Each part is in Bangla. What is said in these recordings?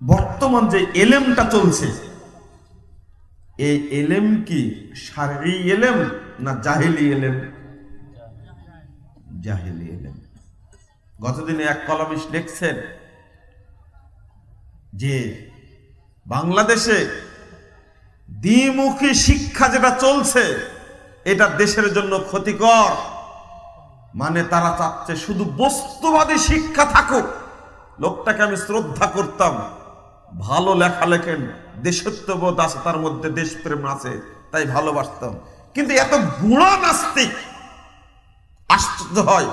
বর্তমান যে এলেমটা চলছে, এই এলেম কি শারঈ এলেম না জাহেলি এলেম? জাহেলি এলেম। গতদিনে এক কলামিস্ট লিখছেন যে বাংলাদেশে দ্বিমুখী শিক্ষা যেটা চলছে এটা দেশের জন্য ক্ষতিকর। মানে তারা চাচ্ছে শুধু বস্তুবাদী শিক্ষা থাকুক। লোকটাকে আমি শ্রদ্ধা করতাম, ভালো লেখা লেখেন, দেশত্ববোধ আছে, তার মধ্যে দেশপ্রেম আছে, তাই ভালোবাসতাম। কিন্তু এত গুণা নাস্তিক, আশ্চর্য হয়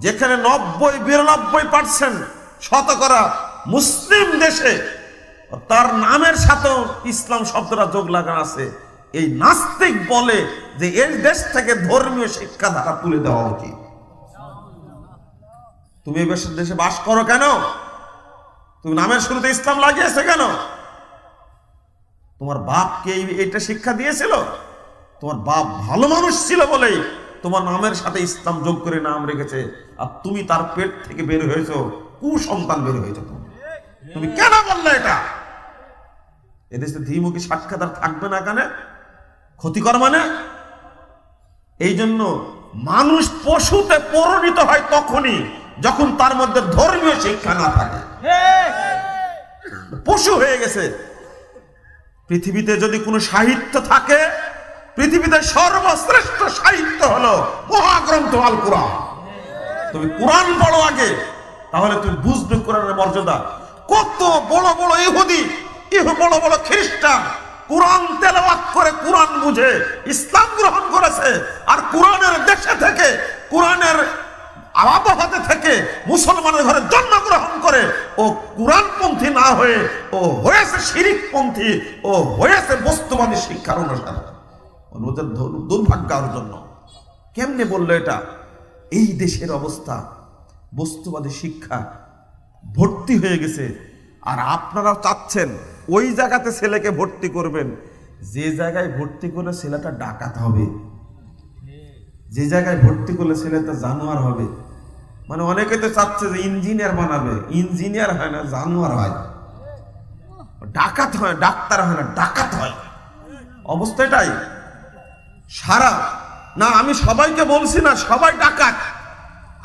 যেখানে 90-92% শতকরা মুসলিম দেশে তার নামের সাথেও ইসলাম শব্দটা যোগ লাগানো আছে। এই নাস্তিক বলে যে এই দেশ থেকে ধর্মীয় শিক্ষা ধারা তুলে দেওয়া উচিত। তুমি এই দেশে বাস করো কেন? তুমি নামের শুরুতে ইসলাম লাগিয়েছে কেন? তোমার বাপকে এইটা শিক্ষা দিয়েছিল? তোমার বাপ ভালো মানুষ ছিল বলেই তোমার নামের সাথে ইসলাম যোগ করে নাম রেখেছে, আর তুমি তার পেট থেকে বের হয়েছো, কুসন্তান বের হয়েছো। তুমি কেন বললে এটা? এদেশে দ্বিমুখী সাক্ষাৎ থাকবে না কেন? ক্ষতিকর মানে? এই জন্য মানুষ পশুতে পরিণত হয় তখনই যখন তার মধ্যে ধর্মীয় শিক্ষা না থাকে। পশু হয়ে গেছে। পৃথিবীতে যদি কোনো সাহিত্য থাকে, পৃথিবীতে সর্বশ্রেষ্ঠ সাহিত্য হলো মহাগ্রন্থ আল কোরআন। তুমি কোরআন পড়ো আগে, তাহলে তুমি বুঝবে কোরআনের মর্যাদা। কত বড় বড় ইহুদি, বড় বড় খ্রিস্টান কোরআন তেলাওয়াত করে কোরআন বুঝে ইসলাম গ্রহণ করেছে, আর কোরআনের দেশে থেকে, কোরআনের আবহাওয়াতে থেকে মুসলমানের ঘরে জন্মগ্রহণ করে ও কোরআনপন্থী না হয়ে ও হয়েছে শিরিকপন্থী, ও হয়েছে বস্তুবাদী শিক্ষার অনুসারী। ওদের দুর্ভাগ্য আর জন্য কেমনে বললো এটা? এই দেশের অবস্থা, বস্তুবাদী শিক্ষা ভর্তি হয়ে গেছে। আর আপনারাও চাচ্ছেন ওই জায়গাতে ছেলেকে ভর্তি করবেন যে জায়গায় ভর্তি করলে ছেলেটা ডাকাত হবে, যে জায়গায় ভর্তি করলে ছেলেটা জানোয়ার হবে। মানে অনেকে তো চাচ্ছে যে ইঞ্জিনিয়ার বানাবে, ইঞ্জিনিয়ার হয় না, জানোয়ার হয়। ডাকাত হয়, ডাক্তার হয় না, ডাকাত হয়। অবস্থাটাই সারা না। আমি সবাইকে বলছি না সবাই ডাকাত,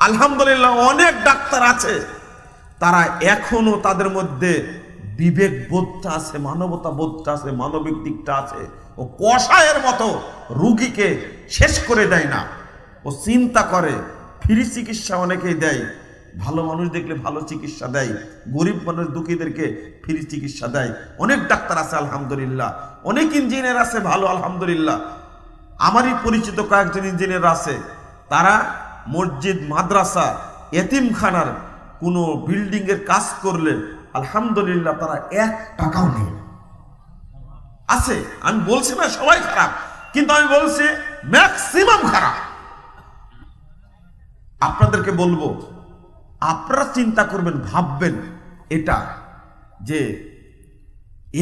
আলহামদুলিল্লাহ অনেক ডাক্তার আছে, তারা এখনো তাদের মধ্যে বিবেক বোধটা আছে, মানবতা বোধটা আছে, মানবিক দিকটা আছে। ও কষায়ের মতো রুগীকে শেষ করে দেয় না, ও চিন্তা করে। ফ্রি চিকিৎসা অনেকেই দেয়, ভালো মানুষ দেখলে ভালো চিকিৎসা দেয়, গরিব মানুষ দুঃখীদেরকে ফ্রি চিকিৎসা দেয়। অনেক ডাক্তার আছে আলহামদুলিল্লাহ, অনেক ইঞ্জিনিয়ার আছে ভালো আলহামদুলিল্লাহ। আমারই পরিচিত কয়েকজন ইঞ্জিনিয়ার আছে, তারা মসজিদ, মাদ্রাসা, এতিমখানার কোনো বিল্ডিং এর কাজ করলে আলহামদুলিল্লাহ তারা 1 টাকাও নেই। আছে, আমি বলছি না সবাই খারাপ, কিন্তু আমি বলছি ম্যাক্সিমাম খারাপ। আপনাদেরকে বলবো, আপনারা চিন্তা করবেন, ভাববেন এটা যে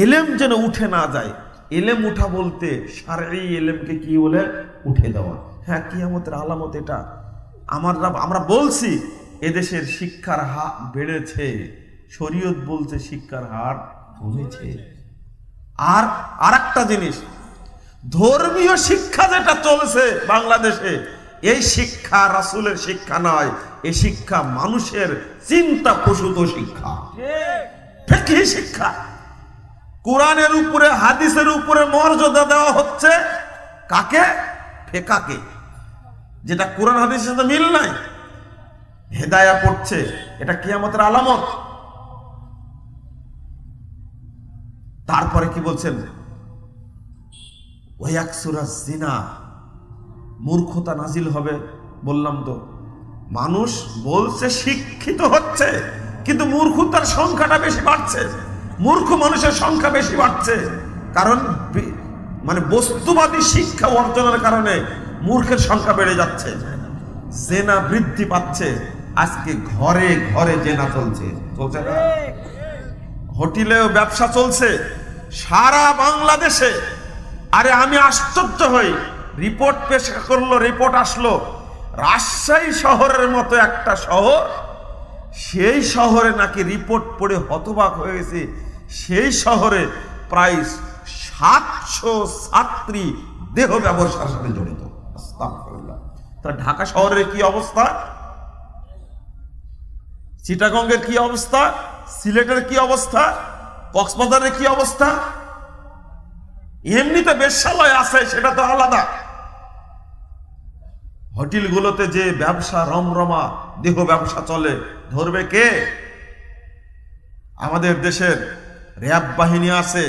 এলেম যেন উঠে না যায়। এলেম উঠা বলতে শারঈ এলেমকে কি বলে? উঠে দেওয়া। হ্যাঁ, কিয়ামতের আলামত এটা। আমরা বলছি এদেশের শিক্ষার হার বেড়েছে, শরীয়ত বলছে শিক্ষার হার কমেছে। আর আরেকটা জিনিস, ধর্মীয় শিক্ষা যেটা চলছে বাংলাদেশে, এই শিক্ষা রাসূলের শিক্ষা নয়, এই শিক্ষা মানুষের চিন্তা প্রসূত শিক্ষা, ফিকহি শিক্ষা। কোরআনের উপরে, হাদিসের উপরে মর্যাদা দেওয়া হচ্ছে কাকে? ফিকহকে, যেটা কোরআন হাদিসের সাথে মিল নাই। হেদায়া পড়ছে, এটা কিয়ামতের আলামত। তারপরে কি বলছেন? ওয়ায়াকসুরাজ জিনা, মূর্খতা নাজিল হবে। বললাম তো, মানুষ বলছে শিক্ষিত হচ্ছে, কিন্তু মূর্খতার সংখ্যাটা বেশি বাড়ছে। মূর্খ মানুষের সংখ্যা বেশি বাড়ছে, কারণ মানে বস্তুবাদী শিক্ষা অর্জনের কারণে মূর্খের সংখ্যা বেড়ে যাচ্ছে। জেনা বৃদ্ধি পাচ্ছে। আজকে ঘরে ঘরে জেনা চলছে, চলছে না? হোটেলেও ব্যবসা চলছে সারা বাংলাদেশে। আরে আমি আশ্চর্য হই, রিপোর্ট পেশ করলো, রিপোর্ট আসলো রাজশাহী শহরের মতো একটা শহর, সেই শহরে নাকি রিপোর্ট পড়ে হতবাক হয়ে গেছে, সেই শহরে প্রায় 700 ছাত্রী দেহ ব্যবসার সাথে জড়িত। আস্তাগফিরুল্লাহ। তা ঢাকা শহরের কি অবস্থা, চিটাগংয়ের কি অবস্থা, সিলেটের কি অবস্থা, কক্সবাজারের কি অবস্থা? এমনিতে বেশ্যালয় আছে, সেটা তো আলাদা। হোটেলগুলোতে যে ব্যবসা রমরমা দেহ ব্যবসা চলে, ধরবে কে? আমাদের দেশের র্যাব বাহিনী আছে,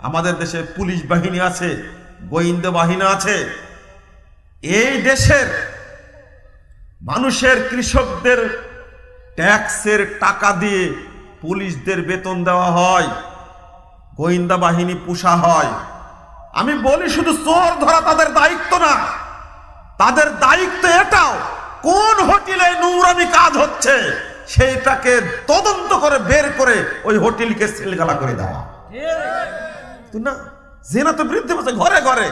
আমাদের দেশে পুলিশ বাহিনী আছে, গোয়েন্দা বাহিনী আছে। এই দেশের মানুষের, কৃষকদের ট্যাক্সের টাকা দিয়ে পুলিশদের বেতন দেওয়া হয়, গোয়েন্দা বাহিনী পোষা হয়। আমি বলি শুধু চোর ধরা তাদের দায়িত্ব না, তাদের দায়িত্ব এটাও কোন হোটেলে নোংরামি কাজ হচ্ছে সেইটাকে তদন্ত করে বের করে ওই হোটেলকে সিলগালা করে দেওয়া। না, জেনা তো বৃদ্ধি পাচ্ছে ঘরে ঘরে।